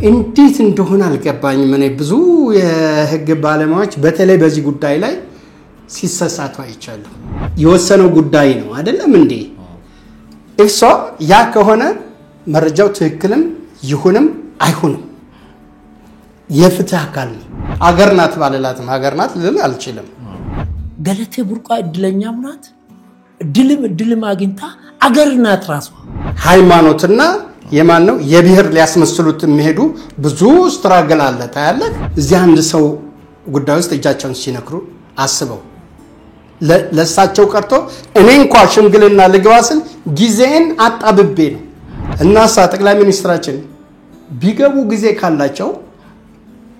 እንዴት እንደሆነ አልገባኝም እኔ ብዙ የህግ ባለሙያዎች በተለይ በዚህ ጉዳይ ላይ ሲሰሳቱ አይቻለሁ የወሰነው ጉዳይ ነው አይደለም እንዴ እሷ ያ ከሆነ መረጃው ትክክልም ይሁንም አይሁንም የፍትህ አካል ነው አገርናት ባለላትም አገርናት ልል አልችልም ገለቴ ቡርቃ እድለኛም ናት ድልም አግኝታ አገርናት ራሷ ሃይማኖትና የማን ነው የብሔር ሊያስመስሉት የሚሄዱ ብዙ ስትራግል አለ ታያለ እዚህ አንድ ሰው ጉዳይ ውስጥ እጃቸውን ሲነክሩ አስበው ለሳቸው ቀርቶ እኔ እንኳን ሽምግልና ልግባስል ጊዜን አጣብቤ ነው እናሳ ጠቅላይ ሚኒስትራችን ቢገቡ ጊዜ ካላቸው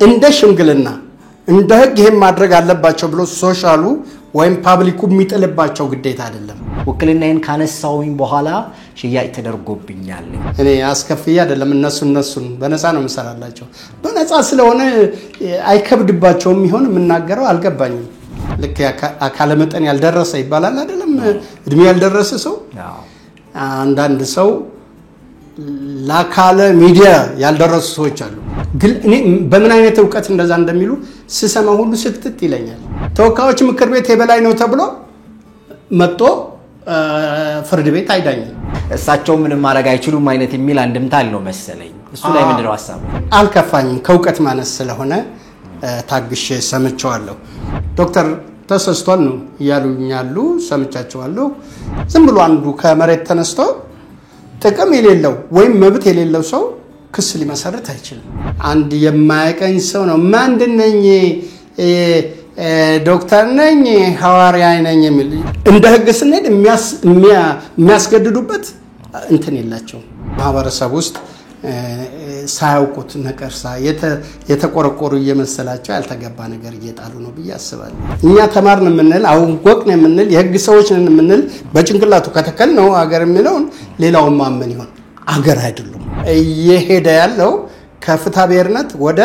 እንደ ሽምግልና እንደ ህግ ይሄን ማድረግ አለባቸው ብሎ ሶሻሉ ወይም ፓብሊኩ የሚጥልባቸው ግዴታ አይደለም ወክልናዬን ካነሳውኝ በኋላ ሽያጭ ተደርጎብኛል እኔ አስከፍያ አይደለም እነሱን በነፃ ነው መሰራላቸው በነፃ ስለሆነ አይከብድባቸውም ይሆን ምናገረው አልገባኝም ልክ አካለ መጠን ያልደረሰ ይባላል አይደለም እድሜ ያልደረሰ ሰው አንዳንድ ሰው ላካለ ሚዲያ ያልደረሱ ሰዎች አሉ ግን እኔ በምን አይነት ዕውቀት እንደዛ እንደሚሉ ስሰማ ሁሉ ስትት ይለኛል ተወካዮች ምክር ቤት የበላይ ነው ተብሎ መጥቶ ፍርድ ቤት አይዳኝም እሳቸው ምንም ማድረግ አይችሉም አይነት የሚል አንድምታ አለው መሰለኝ እሱ ላይ ምንድነው ሐሳቡ አልከፋኝም ከዕውቀት ማነስ ስለሆነ ታግሼ ሰምቻለሁ ዶክተር ተሰስቷል ነው ያሉኛሉ ሰምቻቸዋለሁ ዝም ብሎ አንዱ ከመሬት ተነስቶ ጥቅም የሌለው ወይም መብት የሌለው ሰው ክስ ሊመሰርት አይችልም አንድ የማያቀኝ ሰው ነው ማንድነኝ ዶክተር ነኝ ሐዋርያ ነኝ የሚል እንደ ህግ ስንሄድ የሚያስገድዱበት እንትን የላቸው ማህበረሰብ ውስጥ ሳያውቁት ነቀርሳ የተቆረቆሩ እየመሰላቸው ያልተገባ ነገር እየጣሉ ነው ብዬ አስባለሁ እኛ ተማርን ምንል አውቆቅን ምንል የህግ ሰዎች ነን ምንል በጭንቅላቱ ከተከል ነው አገር የሚለውን ሌላውን ማመን ይሆን አገር አይደለም እየሄደ ያለው ከፍትሐ ብሔርነት ወደ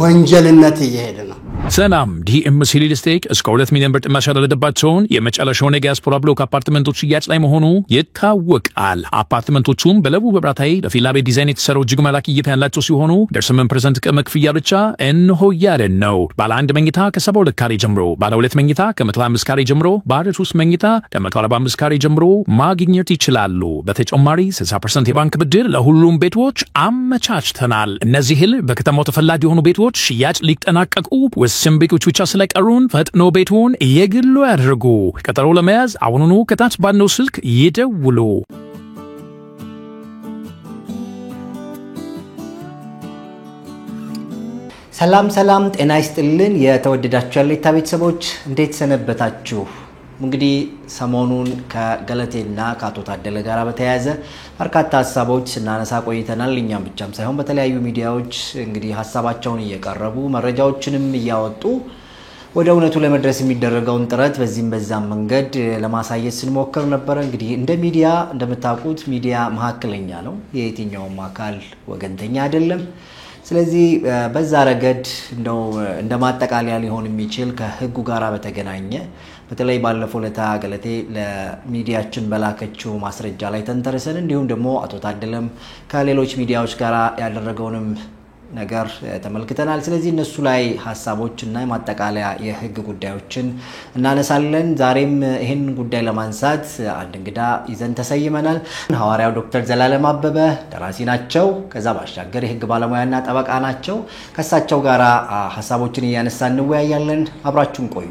ወንጀልነት እየሄደ ነው ሰላም ዲኤምሲ ሪል ስቴት እስከ 2 ሚሊዮን ብር ጥማሽ ያደረገባቸውን የመጨረሻውን የዲያስፖራ ብሎክ አፓርትመንቶች ሽያጭ ላይ መሆኑ ይታወቃል አፓርትመንቶቹም በለቡ በብራታይ ለፊላ ቤት ዲዛይን የተሰሩ እጅግ መላክ እይታ ያላቸው ሲሆኑ ደርሰመን ፕሬዘንት ከመክፍያ ብቻ እንሆ ያለን ነው ባለ 1 መኝታ ከ72 ካሬ ጀምሮ ባለ 2 መኝታ ከ105 ካሬ ጀምሮ ባለ 3 መኝታ ከ145 ካሬ ጀምሮ ማግኘት ይችላሉ በተጨማሪ 60% የባንክ ብድር ለሁሉም ቤቶች አመቻችተናል እነዚህን በከተማው ተፈላጊ የሆኑ ቤቶች ሽያጭ ሊጠናቀቁ ወሰን ቤቶች ብቻ ስለቀሩን ፈጥኖ ቤቱን የግሉ ያድርጉ ቀጠሮ ለመያዝ አሁኑኑ ከታች ባለው ስልክ ይደውሉ ሰላም ጤና ይስጥልን የተወደዳችሁ ያለታ ቤተሰቦች እንዴት ሰነበታችሁ እንግዲህ ሰሞኑን ከገለቴና ከአቶ ታደለ ጋር በተያያዘ በርካታ ሐሳቦች ስናነሳ ቆይተናል እኛም ብቻም ሳይሆን በተለያዩ ሚዲያዎች እንግዲህ ሐሳባቸውን እየቀረቡ መረጃዎችንም እያወጡ ወደ እውነቱ ለመድረስ የሚደረገውን ጥረት በዚህም በዛም መንገድ ለማሳየት ስንሞክር ነበር እንግዲህ እንደ ሚዲያ እንደምታውቁት ሚዲያ መሐከለኛ ነው የየትኛውም አካል ወገንተኛ አይደለም ስለዚህ በዛ ረገድ እንደማጠቃለያ ሊሆን የሚችል ከህጉ ጋራ በተገናኘ በተለይ ባለፈው ለታ ገለቴ ለሚዲያችን በላከችው ማስረጃ ላይ ተንተረሰን እንዲሁም ደግሞ አቶ ታደለም ከሌሎች ሚዲያዎች ጋራ ያደረገውንም ነገር ተመልክተናል ስለዚህ እነሱ ላይ ሐሳቦችና የማጠቃለያ የህግ ጉዳዮችን እናነሳለን ዛሬም ይሄን ጉዳይ ለማንሳት አንድ እንግዳ ይዘን ተሰይመናል ሐዋርያው ዶክተር ዘላለም አበበ ደራሲ ናቸው ከዛ ባሻገር የህግ ባለሙያና ጠበቃ ናቸው ከሳቸው ጋራ ሐሳቦችን እያነሳን እንወያያለን አብራችሁን ቆዩ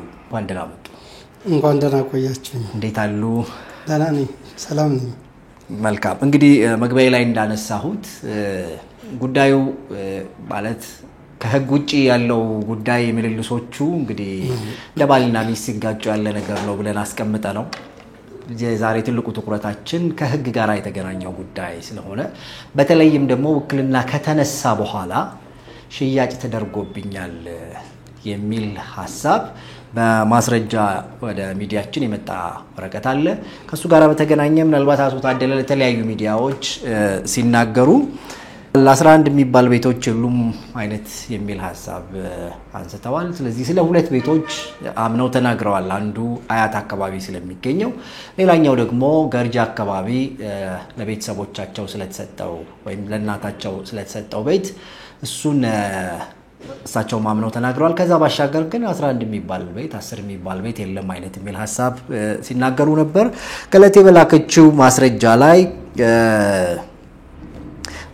እንኳን ደህና ቆያችሁ እንዴት አሉ ደህና ነኝ ሰላም ነኝ መልካም እንግዲህ መግቢያ ላይ እንዳነሳሁት ጉዳዩ ማለት ከህግ ውጪ ያለው ጉዳይ ምልልሶቹ እንግዲህ ለባልና ሚስት ሲጋጩ ያለ ነገር ነው ብለን አስቀምጠ ነው ዛሬ ትልቁ ትኩረታችን ከህግ ጋር የተገናኘው ጉዳይ ስለሆነ በተለይም ደግሞ ውክልና ከተነሳ በኋላ ሽያጭ ተደርጎብኛል የሚል ሐሳብ በማስረጃ ወደ ሚዲያችን የመጣ ወረቀት አለ ከሱ ጋር በተገናኘ ምናልባት አቶ ታደለ ለተለያዩ ሚዲያዎች ሲናገሩ ለ11 የሚባል ቤቶች ሁሉም አይነት የሚል ሐሳብ አንስተዋል። ስለዚህ ስለ ሁለት ቤቶች አምነው ተናግረዋል። አንዱ አያት አካባቢ ስለሚገኘው፣ ሌላኛው ደግሞ ገርጃ አካባቢ ለቤተሰቦቻቸው ስለተሰጠው ወይም ለእናታቸው ስለተሰጠው ቤት እሱን እሳቸው ማምነው ተናግረዋል። ከዛ ባሻገር ግን 11 የሚባል ቤት 10 የሚባል ቤት የለም አይነት የሚል ሐሳብ ሲናገሩ ነበር። ገለቴ በላከችው ማስረጃ ላይ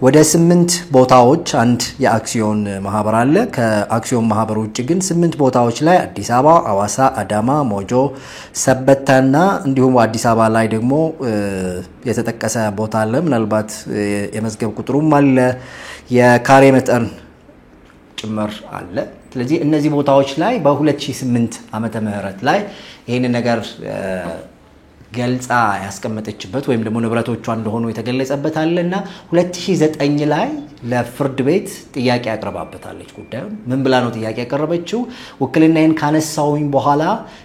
ወደ 8 ቦታዎች አንድ የአክሲዮን ማህበር አለ። ከአክሲዮን ማህበር ውጭ ግን 8 ቦታዎች ላይ አዲስ አበባ፣ አዋሳ፣ አዳማ፣ ሞጆ፣ ሰበታና እንዲሁም አዲስ አበባ ላይ ደግሞ የተጠቀሰ ቦታ አለ። ምናልባት የመዝገብ ቁጥሩም አለ፣ የካሬ መጠን ጭምር አለ። ስለዚህ እነዚህ ቦታዎች ላይ በ2008 ዓመተ ምህረት ላይ ይሄን ነገር ገልጻ ያስቀመጠችበት ወይም ደግሞ ንብረቶቿ እንደሆኑ የተገለጸበት አለና 2009 ላይ ለፍርድ ቤት ጥያቄ አቅርባበታለች። ጉዳዩ ምን ብላ ነው ጥያቄ ያቀረበችው? ውክልናዬን ካነሳውኝ በኋላ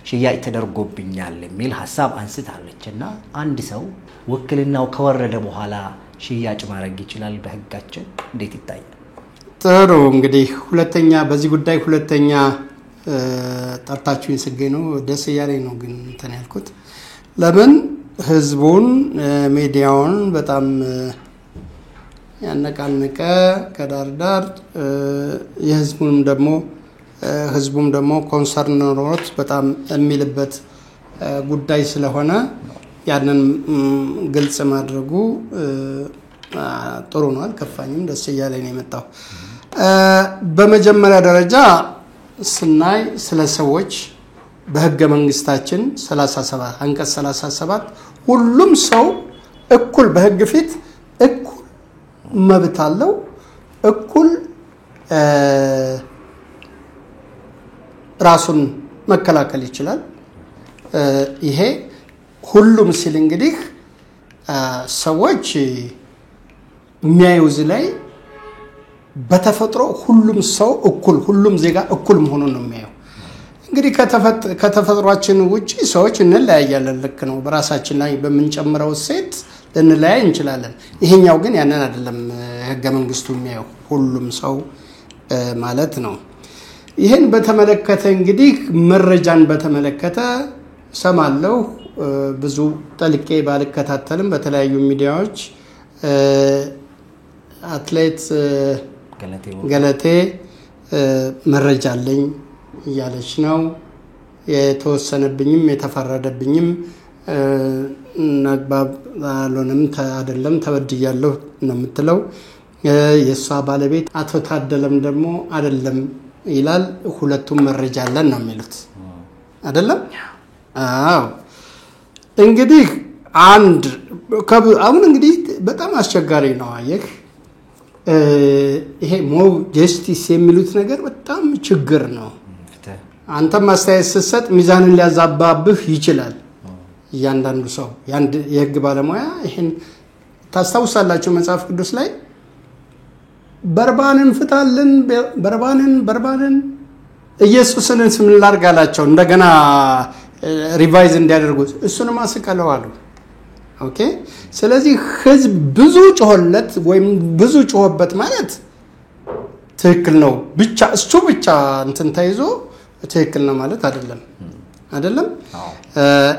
ሽያጭ ተደርጎብኛል የሚል ሐሳብ አንስታለችና አንድ ሰው ውክልናው ከወረደ በኋላ ሽያጭ ማድረግ ይችላል በህጋችን? እንዴት ይታያል? ጥሩ እንግዲህ ሁለተኛ በዚህ ጉዳይ ሁለተኛ ጠርታችሁኝ ስገኝ ነው ደስ ያለኝ ነው። ግን እንትን ያልኩት ለምን ህዝቡን ሚዲያውን በጣም ያነቃነቀ ከዳር ዳር ህዝቡም ደግሞ ኮንሰርን ኖሮት በጣም የሚልበት ጉዳይ ስለሆነ ያንን ግልጽ ማድረጉ ጥሩ ነው። አልከፋኝም፣ ደስ ያለኝ ነው የመጣው። በመጀመሪያ ደረጃ ስናይ ስለ ሰዎች በህገ መንግስታችን 37 አንቀጽ 37 ሁሉም ሰው እኩል በህግ ፊት እኩል መብት አለው፣ እኩል ራሱን መከላከል ይችላል። ይሄ ሁሉም ሲል እንግዲህ ሰዎች የሚያዩዝ ላይ በተፈጥሮ ሁሉም ሰው እኩል ሁሉም ዜጋ እኩል መሆኑን ነው የሚያየው። እንግዲህ ከተፈጥሯችን ውጪ ሰዎች እንለያያለን፣ ልክ ነው። በራሳችን ላይ በመንጨምረው ሴት ልንለያይ እንችላለን። ይሄኛው ግን ያንን አይደለም ህገ መንግስቱ የሚያየው ሁሉም ሰው ማለት ነው። ይሄን በተመለከተ እንግዲህ መረጃን በተመለከተ ሰማለሁ ብዙ ጠልቄ ባልከታተልም በተለያዩ ሚዲያዎች አትሌት ገለቴ መረጃ አለኝ እያለች ነው። የተወሰነብኝም የተፈረደብኝም ነግባብ አልሆነም አይደለም ተበድያለሁ ነው የምትለው። የሷ ባለቤት አቶ ታደለም ደግሞ አይደለም ይላል። ሁለቱም መረጃ አለን ነው የሚሉት አይደለም? አዎ እንግዲህ አሁን እንግዲህ በጣም አስቸጋሪ ነው። አየህ ይሄ ሞብ ጀስቲስ የሚሉት ነገር በጣም ችግር ነው። አንተም አስተያየት ስትሰጥ ሚዛንን ሊያዛባብህ ይችላል። እያንዳንዱ ሰው የህግ ባለሙያ ይሄን ታስታውሳላችሁ። መጽሐፍ ቅዱስ ላይ በርባንን ፍታልን፣ በርባንን ኢየሱስን ስም ላርጋላቸው እንደገና ሪቫይዝ እንዲያደርጉ እሱንም አስቀለው አሉ። ኦኬ። ስለዚህ ህዝብ ብዙ ጮህለት ወይም ብዙ ጮህበት ማለት ትክክል ነው ብቻ እሱ ብቻ እንትን ተይዞ ትክክል ነው ማለት አይደለም።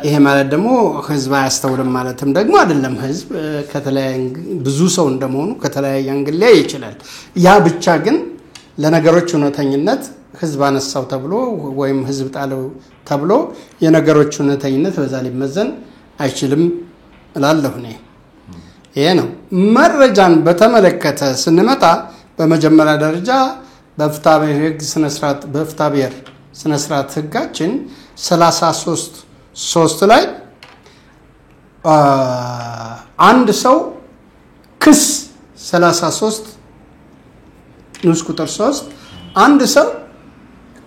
ይሄ ማለት ደግሞ ህዝብ አያስተውልም ማለትም ደግሞ አይደለም። ህዝብ ከተለያየ ብዙ ሰው እንደመሆኑ ከተለያየ አንግል ላይ ይችላል። ያ ብቻ ግን ለነገሮች እውነተኝነት ህዝብ አነሳው ተብሎ ወይም ህዝብ ጣለው ተብሎ የነገሮች እውነተኝነት በዛ ሊመዘን አይችልም እላለሁ እኔ። ይሄ ነው። መረጃን በተመለከተ ስንመጣ በመጀመሪያ ደረጃ በፍትሐብሔር ስነ ስርዓት ህጋችን 33 ላይ አንድ ሰው ክስ 33 ንዑስ ቁጥር 3 አንድ ሰው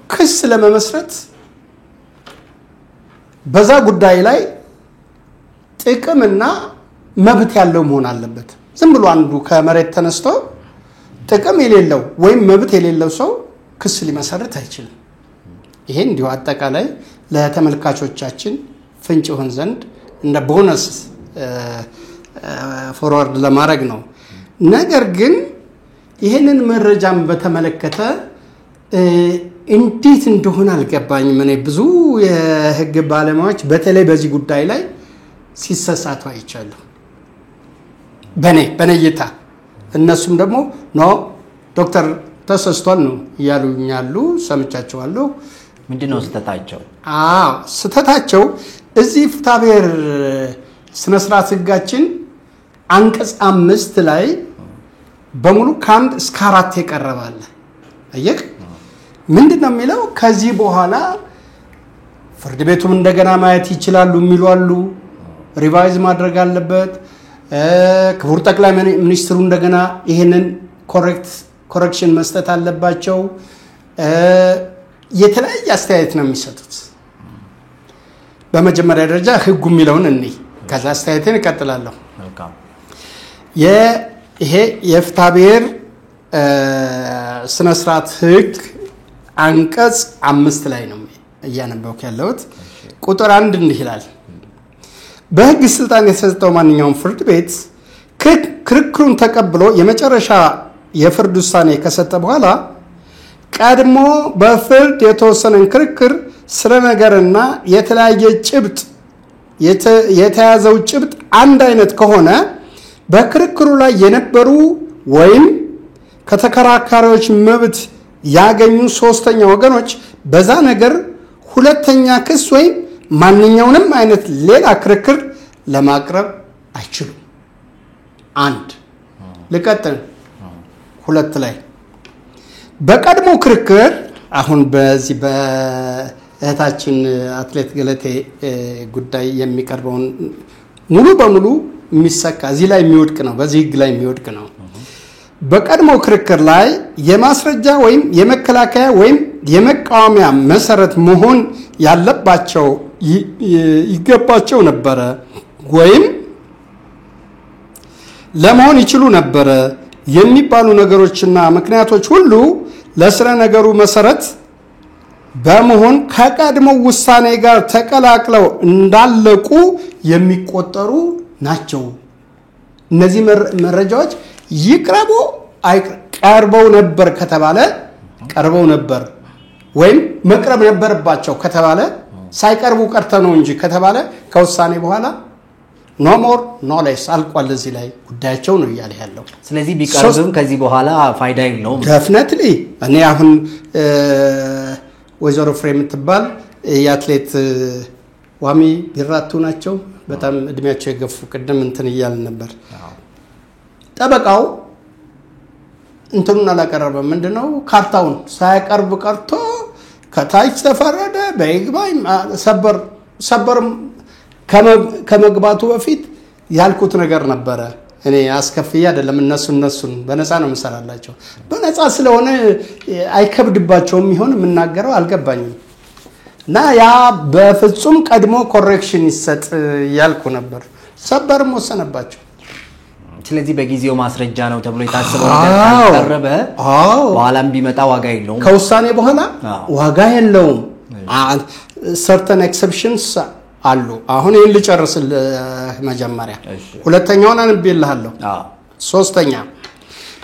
ክስ ለመመስረት በዛ ጉዳይ ላይ ጥቅምና መብት ያለው መሆን አለበት። ዝም ብሎ አንዱ ከመሬት ተነስቶ ጥቅም የሌለው ወይም መብት የሌለው ሰው ክስ ሊመሰርት አይችልም። ይሄ እንዲሁ አጠቃላይ ለተመልካቾቻችን ፍንጭ ይሆን ዘንድ እንደ ቦነስ ፎርዋርድ ለማድረግ ነው። ነገር ግን ይሄንን መረጃም በተመለከተ እንዴት እንደሆነ አልገባኝም። እኔ ብዙ የህግ ባለሙያዎች በተለይ በዚህ ጉዳይ ላይ ሲሰሳቱ አይቻለሁ። በነይታ እነሱም ደግሞ ኖ ዶክተር ተሰስቷል ነው ያሉኛሉ። ሰምቻቸዋለሁ። ምንድነው ስተታቸው? ስተታቸው እዚህ ፍትሐብሔር ስነ ስርዓት ህጋችን አንቀጽ 5 ላይ በሙሉ ከ1 እስከ 4 የቀረባለ አየክ ምንድነው የሚለው? ከዚህ በኋላ ፍርድ ቤቱም እንደገና ማየት ይችላሉ የሚሉ አሉ። ሪቫይዝ ማድረግ አለበት። ክቡር ጠቅላይ ሚኒስትሩ እንደገና ይሄንን ኮሬክሽን መስጠት አለባቸው። የተለያየ አስተያየት ነው የሚሰጡት። በመጀመሪያ ደረጃ ህጉ የሚለውን እኔ ከዛ አስተያየቴን እቀጥላለሁ። ይሄ የፍትሐብሔር ስነ ስርዓት ህግ አንቀጽ 5 ላይ ነው እያነበብኩ ያለሁት። ቁጥር 1 እንዲህ ይላል። በህግ ስልጣን የተሰጠው ማንኛውም ፍርድ ቤት ክርክሩን ተቀብሎ የመጨረሻ የፍርድ ውሳኔ ከሰጠ በኋላ ቀድሞ በፍርድ የተወሰነን ክርክር ስለ ነገርና የተያዘው ጭብጥ አንድ አይነት ከሆነ በክርክሩ ላይ የነበሩ ወይም ከተከራካሪዎች መብት ያገኙ ሶስተኛ ወገኖች በዛ ነገር ሁለተኛ ክስ ወይም ማንኛውንም አይነት ሌላ ክርክር ለማቅረብ አይችሉም። 1 ልቀጥል 2 ላይ በቀድሞ ክርክር አሁን በዚህ በእህታችን አትሌት ገለቴ ጉዳይ የሚቀርበውን ሙሉ በሙሉ የሚሰካ እዚህ ላይ የሚወድቅ ነው። በዚህ ህግ ላይ የሚወድቅ ነው። በቀድሞ ክርክር ላይ የማስረጃ ወይም የመከላከያ ወይም የመቃወሚያ መሰረት መሆን ያለባቸው ይገባቸው ነበረ ወይም ለመሆን ይችሉ ነበረ የሚባሉ ነገሮችና ምክንያቶች ሁሉ ለስረ ነገሩ መሰረት በመሆን ከቀድሞ ውሳኔ ጋር ተቀላቅለው እንዳለቁ የሚቆጠሩ ናቸው። እነዚህ መረጃዎች ይቅረቡ ቀርበው ነበር ከተባለ ቀርበው ነበር ወይም መቅረብ ነበርባቸው ከተባለ ሳይቀርቡ ቀርተው ነው እንጂ ከተባለ ከውሳኔ በኋላ ኖ ሞር ኖ ሌስ አልቋል። እዚህ ላይ ጉዳያቸው ነው እያለ ያለው። ስለዚህ ቢቀርብም ከዚህ በኋላ ፋይዳ የለውም። ዴፊኒትሊ እኔ አሁን ወይዘሮ ፍሬ የምትባል የአትሌት ዋሚ ቢራቱ ናቸው። በጣም እድሜያቸው የገፉ ቅድም እንትን እያልን ነበር። ጠበቃው እንትኑን አላቀረበም። ምንድነው ካርታውን ሳያቀርብ ቀርቶ ከታች ተፈረደ በይግባኝ ሰበር ከመግባቱ በፊት ያልኩት ነገር ነበረ። እኔ አስከፍዬ አይደለም እነሱን በነፃ ነው መሰራላቸው። በነፃ ስለሆነ አይከብድባቸውም ይሆን የምናገረው አልገባኝም። እና ያ በፍጹም ቀድሞ ኮሬክሽን ይሰጥ ያልኩ ነበር። ሰበርም ወሰነባቸው። ስለዚህ በጊዜው ማስረጃ ነው ተብሎ የታሰበው ነገር ካልቀረበ በኋላም ቢመጣ ዋጋ የለውም። ከውሳኔ በኋላ ዋጋ የለውም። certain exceptions አሉ። አሁን ይሄን ልጨርስልህ መጀመሪያ። ሁለተኛውን አንብቤልሃለሁ። ሶስተኛ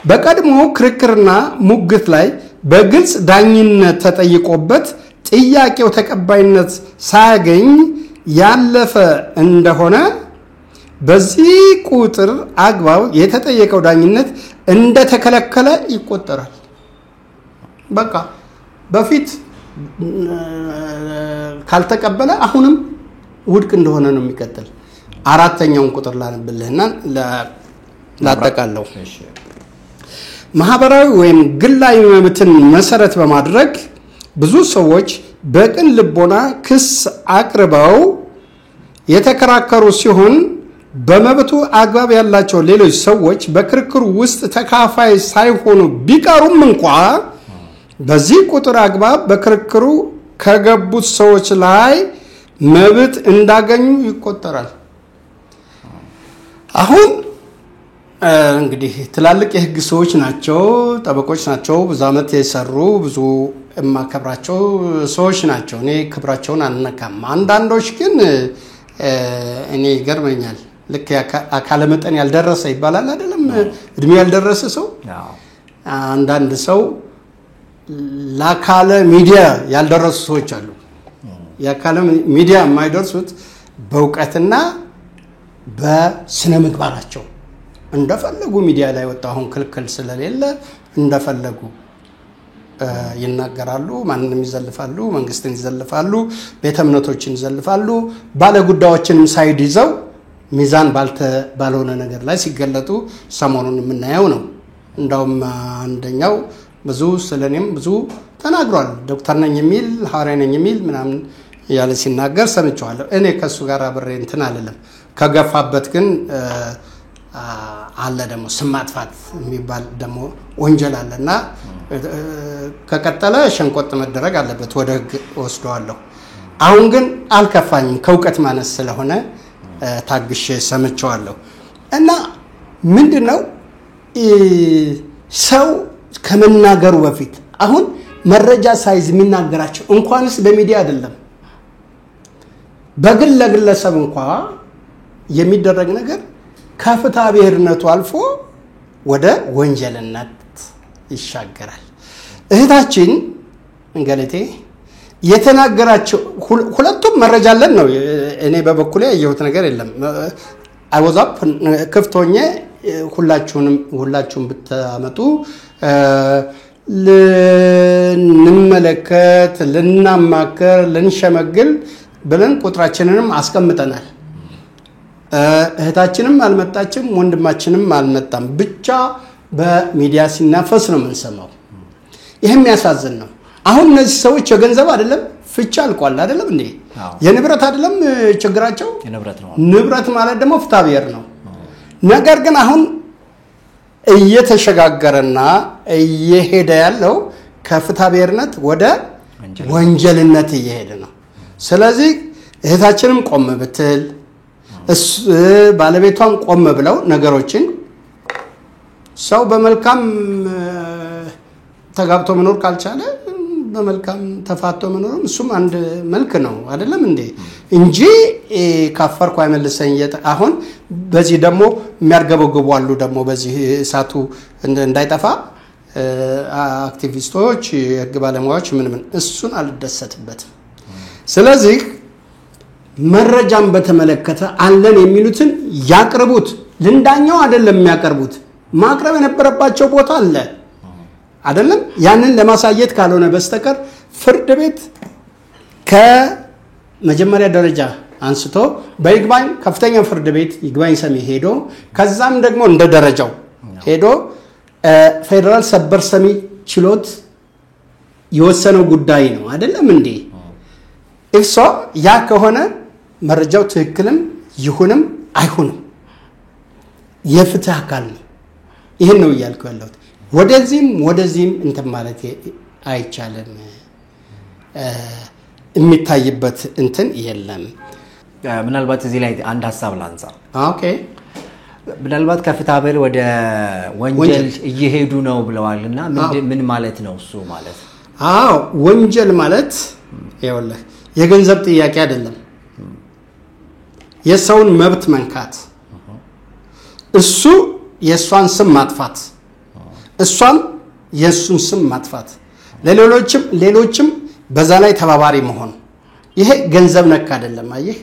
በቀድሞ ክርክርና ሙግት ላይ በግልጽ ዳኝነት ተጠይቆበት ጥያቄው ተቀባይነት ሳያገኝ ያለፈ እንደሆነ በዚህ ቁጥር አግባብ የተጠየቀው ዳኝነት እንደተከለከለ ይቆጠራል። በቃ በፊት ካልተቀበለ አሁንም ውድቅ እንደሆነ ነው የሚቀጥል። አራተኛውን ቁጥር ላንብልህና ላጠቃለው። ማህበራዊ ወይም ግላዊ መብትን መሰረት በማድረግ ብዙ ሰዎች በቅን ልቦና ክስ አቅርበው የተከራከሩ ሲሆን በመብቱ አግባብ ያላቸው ሌሎች ሰዎች በክርክሩ ውስጥ ተካፋይ ሳይሆኑ ቢቀሩም እንኳ በዚህ ቁጥር አግባብ በክርክሩ ከገቡት ሰዎች ላይ መብት እንዳገኙ ይቆጠራል። አሁን እንግዲህ ትላልቅ የህግ ሰዎች ናቸው፣ ጠበቆች ናቸው፣ ብዙ ዓመት የሰሩ ብዙ የማከብራቸው ሰዎች ናቸው። እኔ ክብራቸውን አልነካም። አንዳንዶች ግን እኔ ይገርመኛል። ልክ አካለ መጠን ያልደረሰ ይባላል አይደለም? እድሜ ያልደረሰ ሰው አንዳንድ ሰው ለካለ ሚዲያ ያልደረሱ ሰዎች አሉ። ያካለ ሚዲያ የማይደርሱት በእውቀትና በስነ ምግባራቸው እንደፈለጉ ሚዲያ ላይ ወጣ አሁን ክልክል ስለሌለ እንደፈለጉ ይናገራሉ፣ ማንንም ይዘልፋሉ፣ መንግስትን ይዘልፋሉ፣ ቤተ እምነቶችን ይዘልፋሉ። ባለ ጉዳዮችንም ሳይድ ይዘው ሚዛን ባልሆነ ነገር ላይ ሲገለጡ ሰሞኑን የምናየው ነው። እንደውም አንደኛው ብዙ ስለኔም ብዙ ተናግሯል። ዶክተር ነኝ የሚል ሐዋርያ ነኝ የሚል ምናምን ያለ ሲናገር ሰምቻለሁ። እኔ ከሱ ጋር አብሬ እንትን አይደለም። ከገፋበት ግን አለ ደግሞ ስም ማጥፋት የሚባል ደግሞ ወንጀል አለና ከቀጠለ ሸንቆጥ መደረግ አለበት፣ ወደ ህግ ወስደዋለሁ። አሁን ግን አልከፋኝም፣ ከእውቀት ማነስ ስለሆነ ታግሼ ሰምቻለሁ። እና ምንድነው ሰው ከመናገሩ በፊት አሁን መረጃ ሳይዝ የሚናገራቸው እንኳንስ በሚዲያ አይደለም በግል ለግለሰብ እንኳን የሚደረግ ነገር ከፍትሐ ብሔርነቱ አልፎ ወደ ወንጀልነት ይሻገራል። እህታችን ገለቴ የተናገራቸው ሁለቱም መረጃ አለን ነው። እኔ በበኩሌ ያየሁት ነገር የለም። አይወዛፕ ክፍቶኜ ሁላችሁም ብታመጡ ልንመለከት፣ ልናማከር፣ ልንሸመግል ብለን ቁጥራችንንም አስቀምጠናል። እህታችንም አልመጣችም፣ ወንድማችንም አልመጣም። ብቻ በሚዲያ ሲናፈስ ነው የምንሰማው። ይሄም ያሳዝን ነው። አሁን እነዚህ ሰዎች የገንዘብ አይደለም ፍቻ አልቋል አይደለም እንዴ? የንብረት አይደለም ችግራቸው? ንብረት ማለት ደግሞ ፍትሐ ብሔር ነው። ነገር ግን አሁን እየተሸጋገረና እየሄደ ያለው ከፍትሐ ብሔርነት ወደ ወንጀልነት እየሄደ ነው። ስለዚህ እህታችንም ቆም ብትል ባለቤቷን ቆም ብለው ነገሮችን ሰው በመልካም ተጋብቶ መኖር ካልቻለ በመልካም ተፋቶ መኖር እሱም አንድ መልክ ነው አይደለም እንዴ? እንጂ ካፈርኩ አይመልሰኝ። አሁን በዚህ ደግሞ የሚያርገበግቡ አሉ። ደግሞ በዚህ እሳቱ እንዳይጠፋ አክቲቪስቶች፣ የህግ ባለሙያዎች ምን እሱን አልደሰትበትም። ስለዚህ መረጃን በተመለከተ አለን የሚሉትን ያቅርቡት። ልንዳኛው አይደለም የሚያቀርቡት፣ ማቅረብ የነበረባቸው ቦታ አለ አይደለም። ያንን ለማሳየት ካልሆነ በስተቀር ፍርድ ቤት ከመጀመሪያ ደረጃ አንስቶ በይግባኝ ከፍተኛ ፍርድ ቤት ይግባኝ ሰሚ ሄዶ ከዛም ደግሞ እንደ ደረጃው ሄዶ ፌደራል ሰበር ሰሚ ችሎት የወሰነው ጉዳይ ነው አይደለም እንዴ? እሷ ያ ከሆነ መረጃው ትክክልም ይሁንም አይሁንም የፍትህ አካል ነው። ይሄን ነው እያልኩ ያለሁት። ወደዚህም እንትን ማለት አይቻልም። የሚታይበት እንትን የለም። ምናልባት እዚህ ላይ አንድ ሐሳብ ላንሳ። ኦኬ፣ ምናልባት ከፍትሐ ብሔር ወደ ወንጀል እየሄዱ ነው ብለዋልና ምን ማለት ነው እሱ ማለት? ወንጀል ማለት ይኸውልህ የገንዘብ ጥያቄ አይደለም። የሰውን መብት መንካት፣ እሱ የሷን ስም ማጥፋት፣ እሷም የሱን ስም ማጥፋት፣ ሌሎችም በዛ ላይ ተባባሪ መሆን፣ ይሄ ገንዘብ ነክ አይደለም። አየህ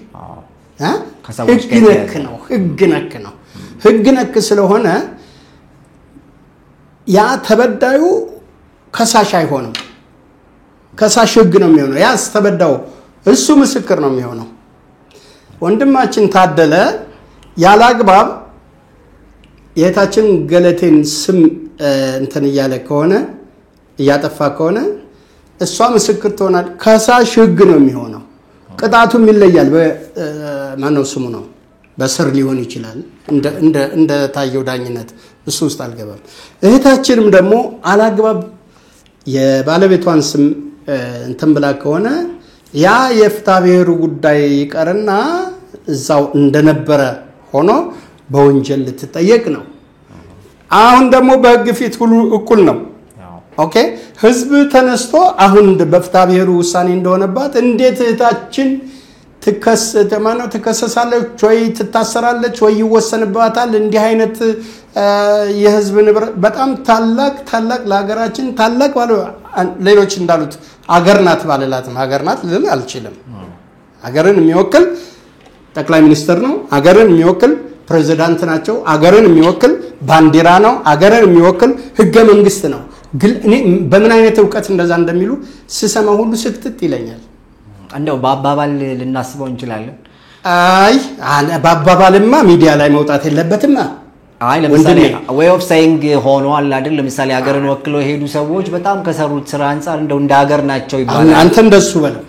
ህግ ነክ ነው። ህግ ነክ ስለሆነ ያ ተበዳዩ ከሳሽ አይሆንም። ከሳሽ ህግ ነው የሚሆነው። ያስ ተበዳው እሱ ምስክር ነው የሚሆነው። ወንድማችን ታደለ ያላግባብ የታችን ገለቴን ስም እንትን እያለ ከሆነ እያጠፋ ከሆነ እሷ ምስክር ትሆናል። ከሳሽ ህግ ነው የሚሆነው። ቅጣቱም ይለያል። በማነው ስሙ ነው በስር ሊሆን ይችላል። እንደ ታየው ዳኝነት እሱ ውስጥ አልገባም። እህታችንም ደግሞ አላግባብ የባለቤቷን ስም እንትን ብላ ከሆነ ያ የፍትሐ ብሔሩ ጉዳይ ይቀርና እዛው እንደነበረ ሆኖ በወንጀል ልትጠየቅ ነው። አሁን ደግሞ በህግ ፊት ሁሉ እኩል ነው። ኦኬ፣ ህዝብ ተነስቶ አሁን በፍትሐ ብሔሩ ውሳኔ እንደሆነባት እንዴት እህታችን ትከሰሳለች ወይ ትታሰራለች ወይ ይወሰንባታል። እንዲህ አይነት የህዝብ ንብረት በጣም ታላቅ ለሀገራችን ታላቅ ባለ ሌሎች እንዳሉት አገር ናት ባለላትም ሀገር ናት ልል አልችልም። ሀገርን የሚወክል ጠቅላይ ሚኒስትር ነው። ሀገርን የሚወክል ፕሬዝዳንት ናቸው። ሀገርን የሚወክል ባንዲራ ነው። ሀገርን የሚወክል ህገ መንግስት ነው። ግን እኔ በምን አይነት ዕውቀት እንደዛ እንደሚሉ ስሰማ ሁሉ ስክትት ይለኛል። እንደው በአባባል ልናስበው እንችላለን። አይ በአባባልማ ሚዲያ ላይ መውጣት የለበትም። አይ ለምሳሌ way of saying ሆኗል አይደል? ለምሳሌ ሀገርን ወክለው የሄዱ ሰዎች በጣም ከሰሩት ስራ አንፃር እንደው እንደ ሀገር ናቸው ይባላል። አንተ እንደሱ በለው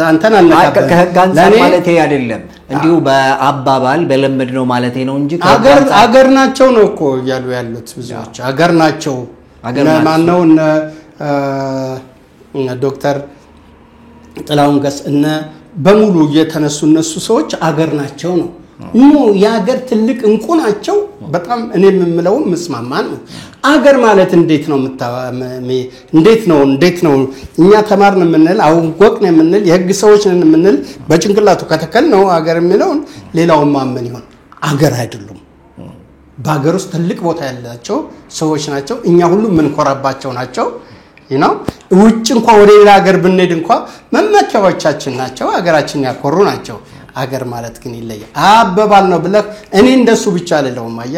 አንተን አነካበት ከህግ አንፃር ማለት አይደለም፣ እንዲሁ በአባባል በለመድ ነው ማለት ነው እንጂ ሀገር ናቸው ነው እኮ እያሉ ያሉት ብዙዎች ሀገር ናቸው። ማን ነው ዶክተር ጥላሁን ገስ እነ በሙሉ የተነሱ እነሱ ሰዎች አገር ናቸው ነው የሀገር ትልቅ እንቁ ናቸው። በጣም እኔ የምምለው መስማማን ነው። አገር ማለት እንዴት ነው እኛ ተማርን የምንል አውቆቅን የምንል የህግ ሰዎች ነን የምንል በጭንቅላቱ ከተከል ነው አገር የሚለውን ሌላውን ማመን ይሆን አገር አይደሉም። በአገር ውስጥ ትልቅ ቦታ ያላቸው ሰዎች ናቸው። እኛ ሁሉ ምንኮራባቸው ናቸው። ውጭ እንኳን ወደ ሌላ ሀገር ብንሄድ እንኳን መመኪያዎቻችን ናቸው። ሀገራችን ያኮሩ ናቸው። ሀገር ማለት ግን ይለያል። አበባል ነው ብለህ እኔ እንደሱ ብቻ አይደለም ማየ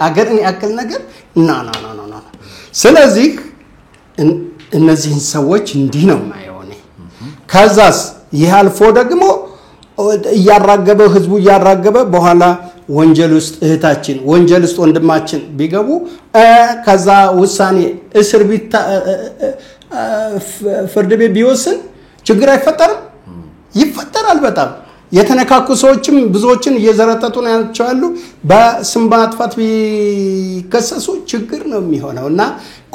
ሀገርን ያክል ነገር ና ስለዚህ እነዚህን ሰዎች እንዲህ ነው ማየው እኔ። ከዛስ ይህ አልፎ ደግሞ እያራገበ ህዝቡ እያራገበ በኋላ ወንጀል ውስጥ እህታችን ወንጀል ውስጥ ወንድማችን ቢገቡ ከዛ ውሳኔ እስር ቤት ፍርድ ቤት ቢወስን ችግር አይፈጠርም? ይፈጠራል። በጣም የተነካኩ ሰዎችም ብዙዎችን እየዘረጠጡ ነው ያቻሉ። በስም ማጥፋት ቢከሰሱ ችግር ነው የሚሆነውና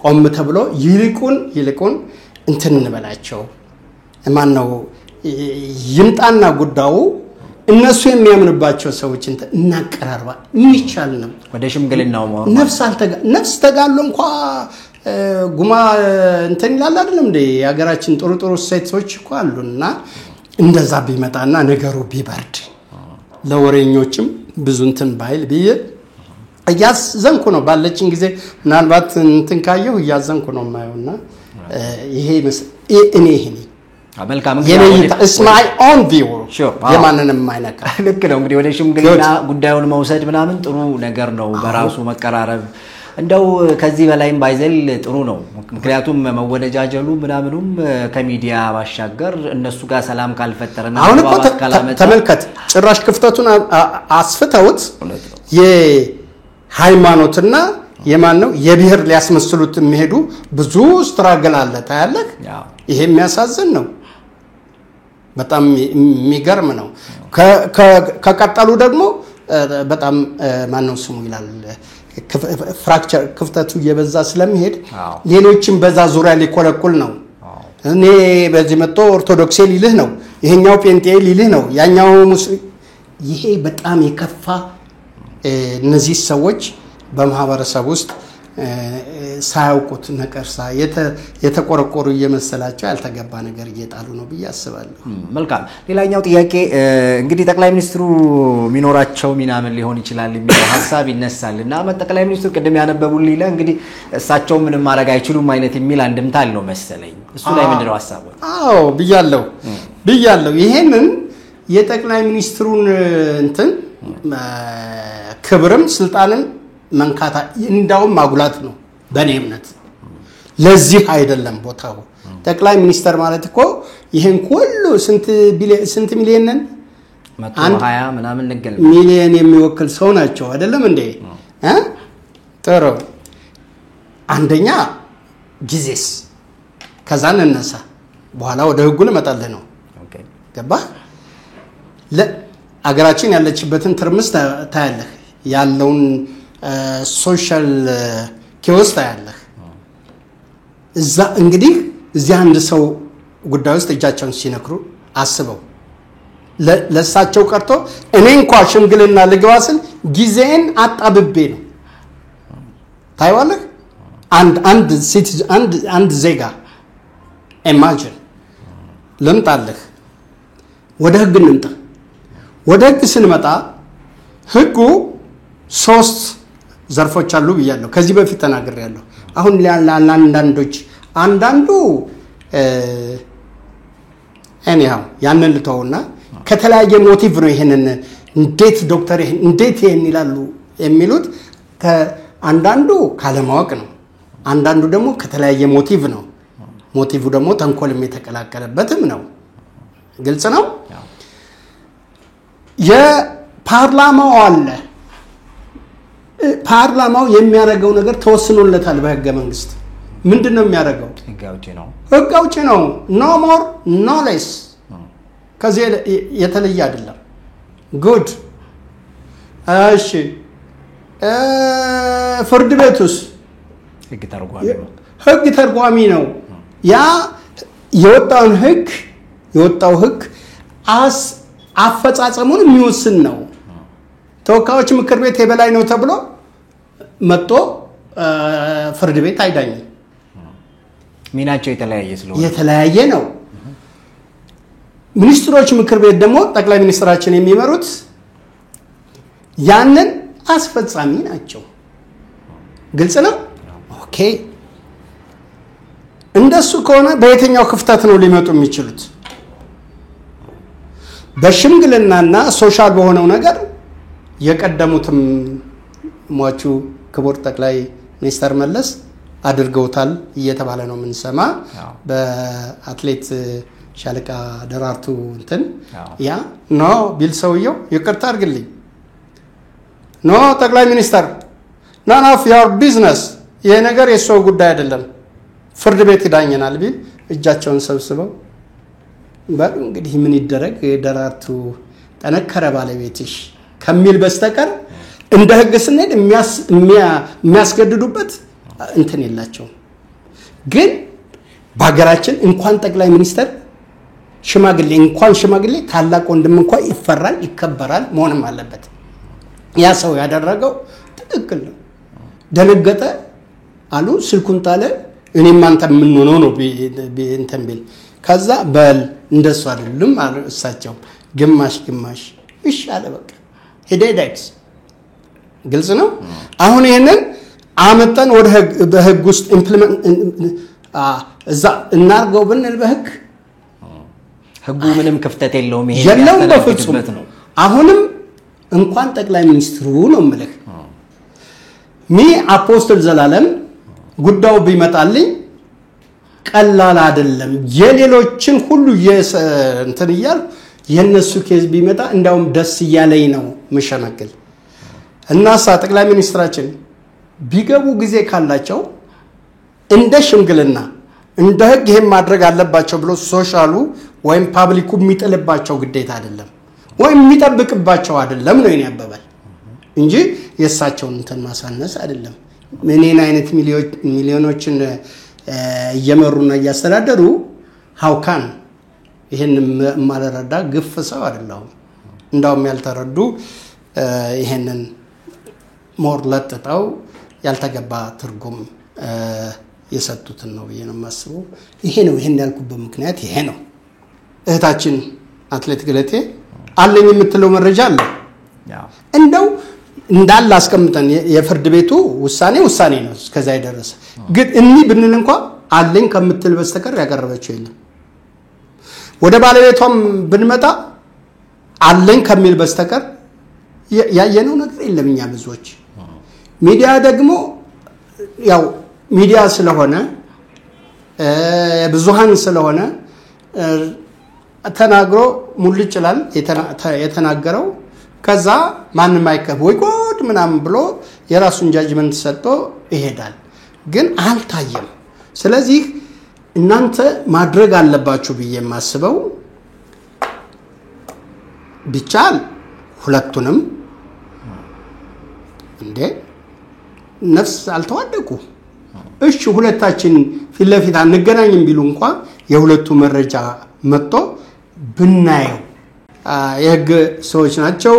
ቆም ተብሎ ይልቁን እንትን እንበላቸው። ማን ነው ይምጣና ጉዳዩ እነሱ የሚያምንባቸው ሰዎች እናቀራርባ የሚቻል ነው። ወደ ሽምግልናው ነፍስ ተጋሎ እንኳን ጉማ እንትን ይላል አይደለም እንዴ? የሀገራችን ጥሩ ሴቶች እኮ አሉና እንደዛ ቢመጣና ነገሩ ቢበርድ ለወሬኞችም ብዙ እንትን ባይል ብዬ እያዘንኩ ነው ባለችን ጊዜ ምናልባት እንትን ካየሁ እያዘንኩ ነው የማየውና ይሄ እኔ መልካም እስማይ ኦን ቪው የማንንም ማይነካ ልክ ነው። እንግዲህ ወደ ሽምግልና ጉዳዩን መውሰድ ምናምን ጥሩ ነገር ነው በራሱ መቀራረብ። እንደው ከዚህ በላይም ባይዘል ጥሩ ነው። ምክንያቱም መወነጃጀሉ ምናምኑም ከሚዲያ ባሻገር እነሱ ጋር ሰላም ካልፈጠረና አሁን እኮ ተመልከት ጭራሽ ክፍተቱን አስፍተውት የሃይማኖትና የማን ነው የብሔር ሊያስመስሉት የሚሄዱ ብዙ ስትራግል አለ ታያለህ። ይሄ የሚያሳዝን ነው። በጣም የሚገርም ነው። ከቀጠሉ ደግሞ በጣም ማን ነው ስሙ ይላል ፍራክቸር ክፍተቱ እየበዛ ስለሚሄድ ሌሎችም በዛ ዙሪያ ሊኮለኩል ነው። እኔ በዚህ መጥቶ ኦርቶዶክስ ሊልህ ነው፣ ይሄኛው ጴንጤ ሊልህ ነው፣ ያኛው ሙስሊም። ይሄ በጣም የከፋ እነዚህ ሰዎች በማህበረሰብ ውስጥ ሳያውቁት ነቀርሳ የተቆረቆሩ እየመሰላቸው ያልተገባ ነገር እየጣሉ ነው ብዬ አስባለሁ። መልካም። ሌላኛው ጥያቄ እንግዲህ ጠቅላይ ሚኒስትሩ ሚኖራቸው ሚና ምን ሊሆን ይችላል የሚለው ሐሳብ ይነሳልና ጠቅላይ ሚኒስትሩ ቅድም ያነበቡልኝ ላይ እንግዲህ እሳቸው ምንም ማድረግ አይችሉም አይነት የሚል አንድምታ አለው መሰለኝ። እሱ ላይ ምንድነው ሐሳቡ? አዎ ብያለሁ። ይሄንን የጠቅላይ ሚኒስትሩን እንትን ክብርም ስልጣንን መንካታ እንዳውም ማጉላት ነው በኔ እምነት። ለዚህ አይደለም ቦታው። ጠቅላይ ሚኒስተር ማለት እኮ ይሄን ሁሉ ስንት ሚሊዮን ነን 120 ምናምን ንገል ሚሊዮን የሚወክል ሰው ናቸው አይደለም እንዴ? ጥሩ አንደኛ ጊዜስ ከዛን እነሳ በኋላ ወደ ህጉ ለመጣልህ ነው። ገባ? ለአገራችን ያለችበትን ትርምስ ታያለህ፣ ያለውን ሶሻል ኬዎስ ታያለህ። እዛ እንግዲህ እዚህ አንድ ሰው ጉዳይ ውስጥ እጃቸውን ሲነክሩ አስበው ለሳቸው ቀርቶ እኔ እንኳን ሽምግልና ልግባ ስል ጊዜን አጣብቤ ነው። ታይዋለህ? አንድ ዜጋ ኢማጂን ልምጣልህ ወደ ህግ እንምጣ። ወደ ህግ ስንመጣ ህጉ 3 ዘርፎች አሉ ብያለሁ። ከዚህ በፊት ተናግሬያለሁ። አሁን አንዳንዱ anyhow ያንን ልተውና ከተለያየ ሞቲቭ ነው ይሄንን እንዴት ዶክተር እንዴት ይሄን ይላሉ የሚሉት አንዳንዱ ካለማወቅ ነው። አንዳንዱ ደግሞ ከተለያየ ሞቲቭ ነው። ሞቲቭ ደግሞ ተንኮልም የተቀላቀለበትም ነው። ግልጽ ነው። የፓርላማው አለ ፓርላማው የሚያደርገው ነገር ተወስኖለታል በህገ መንግስት። ምንድነው የሚያደርገው? ህግ አውጪ ነው። no more no less ከዚህ የተለየ አይደለም። ጉድ እሺ ፍርድ ቤቱስ ህግ ተርጓሚ ነው። ያ የወጣው ህግ አፈጻጸሙን የሚወስን ነው። ተወካዮች ምክር ቤት የበላይ ነው ተብሎ መጥቶ ፍርድ ቤት አይዳኝም። ሚናቸው የተለያየ ነው። ሚኒስትሮች ምክር ቤት ደግሞ ጠቅላይ ሚኒስትራችን የሚመሩት ያንን አስፈጻሚ ናቸው። ግልጽ ነው። ኦኬ እንደሱ ከሆነ በየትኛው ክፍተት ነው ሊመጡ የሚችሉት? በሽምግልናና ሶሻል በሆነው ነገር የቀደሙትም ሟቹ ክቡር ጠቅላይ ሚኒስትር መለስ አድርገውታል እየተባለ ነው የምንሰማ። በአትሌት ሻለቃ ደራርቱ እንትን ያ ኖ ቢል ሰውየው ይቅርታ አድርግልኝ ኖ ጠቅላይ ሚኒስትር none of your business ይሄ ነገር የሰው ጉዳይ አይደለም ፍርድ ቤት ይዳኘናል ቢል እጃቸውን ሰብስበው ባሉ እንግዲህ ምን ይደረግ ደራርቱ ጠነከረ ባለቤትሽ ከሚል በስተቀር እንደ ህግ ስንሄድ የሚያስገድዱበት እንትን የላቸው። ግን በአገራችን እንኳን ጠቅላይ ሚኒስትር ሽማግሌ ታላቅ ወንድም እንኳን ይፈራል ይከበራል መሆንም አለበት። ያ ሰው ያደረገው ትክክል ነው። ደነገጠ አሉ ስልኩን ጣለ። እኔም አንተ ምን ሆኖ ነው እንትን ቢል ከዛ በል እንደሱ አይደለም አሉ እሳቸው ግማሽ ይሻለ በቃ ሄደዳይስ ግልጽ ነው። አሁን ይሄንን አመጣን ወደ በህግ ውስጥ ኢምፕሊመንት እዛ እናርገው ብንል በህግ ህጉ ምንም ክፍተት የለውም። ይሄ የለውም በፍጹም ነው። አሁንም እንኳን ጠቅላይ ሚኒስትሩ ነው ማለት አፖስትል ዘላለም ጉዳዩ ቢመጣልኝ ቀላል አይደለም። የሌሎችን ሁሉ እንትን ይያል የነሱ ኬዝ ቢመጣ እንዳውም ደስ ይያለኝ ነው መሸነገል እናሳ ጠቅላይ ሚኒስትራችን ቢገቡ ጊዜ ካላቸው እንደ ሽምግልና እንደ ህግ ይሄን ማድረግ አለባቸው ብሎ ሶሻሉ ወይም ፓብሊኩ የሚጥልባቸው ግዴታ አይደለም ወይም የሚጠብቅባቸው አይደለም ነው ያባባል እንጂ የሳቸውን እንትን ማሳነስ አይደለም። ምንና አይነት ሚሊዮኖችን እየመሩና እያስተዳደሩ ሃውካን ይሄን ማለረዳ ግፍ ሰው አይደለም። እንዳውም ያልተረዱ ይሄንን ሞር ለጥጠው ያልተገባ ትርጉም የሰጡትን ነው ብዬ ነው የማስበው። ይሄ ነው ይሄን ያልኩበት ምክንያት ይሄ ነው። እህታችን አትሌት ገለቴ አለኝ የምትለው መረጃ አለ እንደው እንዳለ አስቀምጠን የፍርድ ቤቱ ውሳኔ ነው እስከዛ ይደረሰ ግን እኒ ብንል እንኳን አለኝ ከምትል በስተቀር ያቀረበችው የለም። ወደ ባለቤቷም ብንመጣ አለኝ ከሚል በስተቀር ያየነው ነገር የለም። እኛ ብዙዎች ሚዲያ ደግሞ ያው ሚዲያ ስለሆነ ብዙሃን ስለሆነ ተናግሮ ሙልጭ ይላል የተናገረው ከዛ ማንንም አይከብ ወይ ጎድ ምናምን ብሎ የራሱን ጃጅመንት ሰጥቶ ይሄዳል። ግን አልታየም። ስለዚህ እናንተ ማድረግ አለባችሁ ብዬ የማስበው ቢቻል ሁለቱንም እንደ ነፍስ አልተዋደቁ እሺ ሁለታችን ፊት ለፊት አንገናኝም ቢሉ እንኳን የሁለቱ መረጃ መጥቶ ብናየው የህግ ሰዎች ናቸው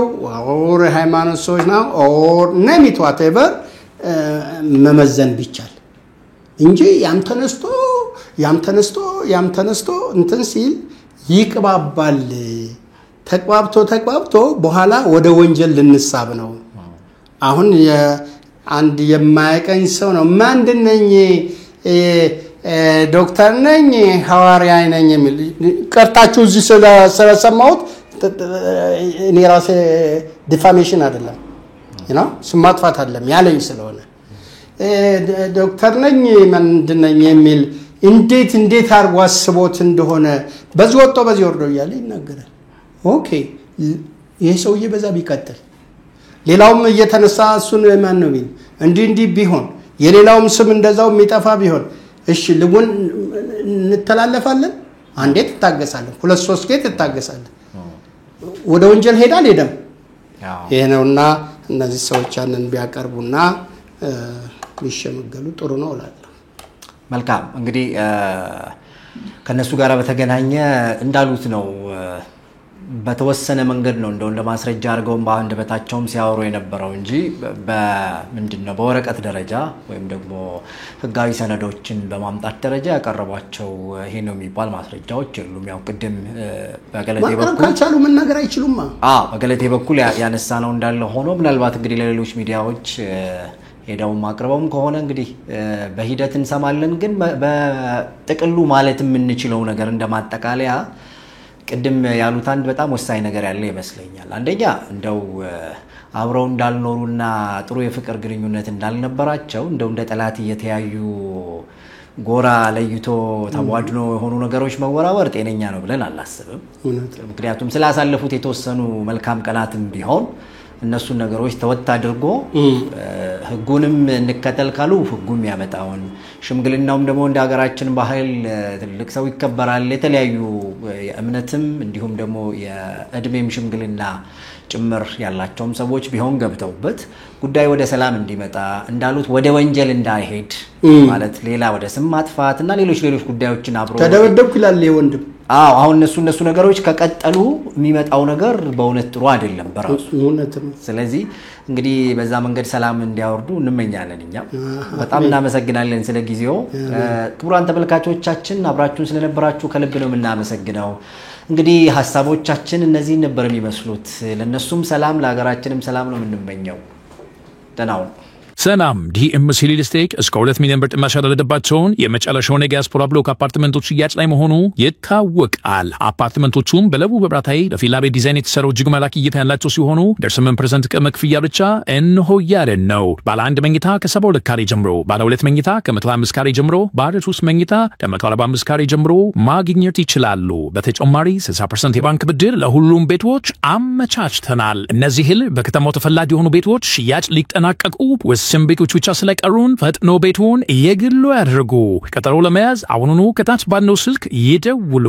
ኦር ሃይማኖት ሰዎች ነው ኦር ነሚት ዋትኤቨር መመዘን ቢቻል እንጂ ያም ተነስቶ እንትን ሲል ይቅባባል ተቋብቶ በኋላ ወደ ወንጀል ልንሳብ ነው። አሁን አንድ የማያቀኝ ሰው ነው ማንድነኝ ዶክተር ነኝ ሐዋርያ ነኝ የሚል ቀርታችሁ እዚህ ስለሰማሁት እኔ ራሴ ዲፋሜሽን አይደለም ስም ማጥፋት አይደለም ያለኝ ስለሆነ ዶክተር ነኝ ማንድነኝ የሚል እንዴት አርጎ አስቦት እንደሆነ በዚህ ወጥቶ በዚህ ወርዶ ይያለ ይናገራል። ኦኬ ይሄ ሰውዬ በዛ ቢቀጥል ሌላውም እየተነሳ እሱን ማን ነው ቢል እንዲህ ቢሆን የሌላውም ስም እንደዛው የሚጠፋ ቢሆን እሺ ልቡን እንተላለፋለን። አንዴ ትታገሳለን፣ ሁለት ሶስት ጊዜ ትታገሳለን። ወደ ወንጀል ሄዳል ሄደም ይሄ ነውና እነዚህ ሰዎች ያንን ቢያቀርቡና ቢሸመገሉ ጥሩ ነው እላለሁ። መልካም እንግዲህ ከነሱ ጋር በተገናኘ እንዳሉት ነው በተወሰነ መንገድ ነው እንደው ለማስረጃ አርገው በአንድ በታቸውም ሲያወሩ የነበረው እንጂ በምንድነው በወረቀት ደረጃ ወይም ደግሞ ህጋዊ ሰነዶችን በማምጣት ደረጃ ያቀርቧቸው ይሄ ነው የሚባል ማስረጃዎች የሉም። ያው ቅድም በገለቴ በኩል ካልቻሉ መናገር አይችሉም። በገለቴ በኩል ያነሳነው እንዳለ ሆኖ ምናልባት እንግዲህ ለሌሎች ሚዲያዎች ሄደው ማቅረበውም ከሆነ እንግዲህ በሂደት እንሰማለን። ግን በጥቅሉ ማለት የምንችለው ነገር እንደማጠቃለያ ቅድም ያሉት አንድ በጣም ወሳኝ ነገር ያለ ይመስለኛል። አንደኛ እንደው አብረው እንዳልኖሩና ጥሩ የፍቅር ግንኙነት እንዳልነበራቸው እንደው እንደ ጠላት እየተያዩ ጎራ ለይቶ ተዋድኖ የሆኑ ነገሮች መወራወር ጤነኛ ነው ብለን አላስብም። ምክንያቱም ስላሳለፉት የተወሰኑ መልካም ቀናትም ቢሆን እነሱ ነገሮች ተወጣ አድርጎ ህጉንም እንከተል ካሉ ህጉም ያመጣውን ሽምግልናውም ደግሞ እንደ ሀገራችን ባህል ትልቅ ሰው ይከበራል። የተለያዩ የእምነትም እንዲሁም ደግሞ የእድሜም ሽምግልና ጭምር ያላቸውም ሰዎች ቢሆን ገብተውበት ጉዳይ ወደ ሰላም እንዲመጣ እንዳሉት ወደ ወንጀል እንዳይሄድ ማለት ሌላ ወደ ስም ማጥፋትና ሌሎች ጉዳዮችን አብሮ ተደበደብኩ ይላል የወንድም አሁን እነሱ ነገሮች ከቀጠሉ የሚመጣው ነገር በእውነት ጥሩ አይደለም በራሱ። ስለዚህ እንግዲህ በዛ መንገድ ሰላም እንዲያወርዱ እንመኛለን። እኛ በጣም እናመሰግናለን ስለ ጊዜው። ክቡራን ተመልካቾቻችን አብራችሁን ስለነበራችሁ ከልብ ነው የምናመሰግነው። እንግዲህ ሐሳቦቻችን እነዚህ ነበር የሚመስሉት። ለነሱም ሰላም ለሀገራችንም ሰላም ነው የምንመኘው። ደናው ሰላም ዲኤምሲ ሪል ስቴት እስከ 2 ሚሊዮን ብር ጥማሽ ያደረገባቸውን የመጨረሻውን የዲያስፖራ ብሎክ አፓርትመንቶች ሽያጭ ላይ መሆኑ ይታወቃል። አፓርትመንቶቹም በለቡ በብራታይ ለፊላ ቤት ዲዛይን የተሰሩ እጅግ ማራኪ እይታ ያላቸው ሲሆኑ ደርሰመን ፕሬዘንት ቅድመ ክፍያ ብቻ እንሆ ያለን ነው። ባለ 1 መኝታ ከ72 ካሬ ጀምሮ፣ ባለ 2 መኝታ ከ125 ካሬ ጀምሮ፣ ባለ 3 መኝታ ከ145 ካሬ ጀምሮ ማግኘት ይችላሉ። በተጨማሪ 60% የባንክ ብድር ለሁሉም ቤቶች አመቻችተናል። እነዚህን በከተማው ተፈላጊ የሆኑ ቤቶች ሽያጭ ሊጠናቀቁ ስም ቤቶች ብቻ ስለቀሩን ፈጥኖ ቤቱን የግሉ ያድርጉ። ቀጠሮ ለመያዝ አሁኑኑ ከታች ባለው ስልክ ይደውሉ።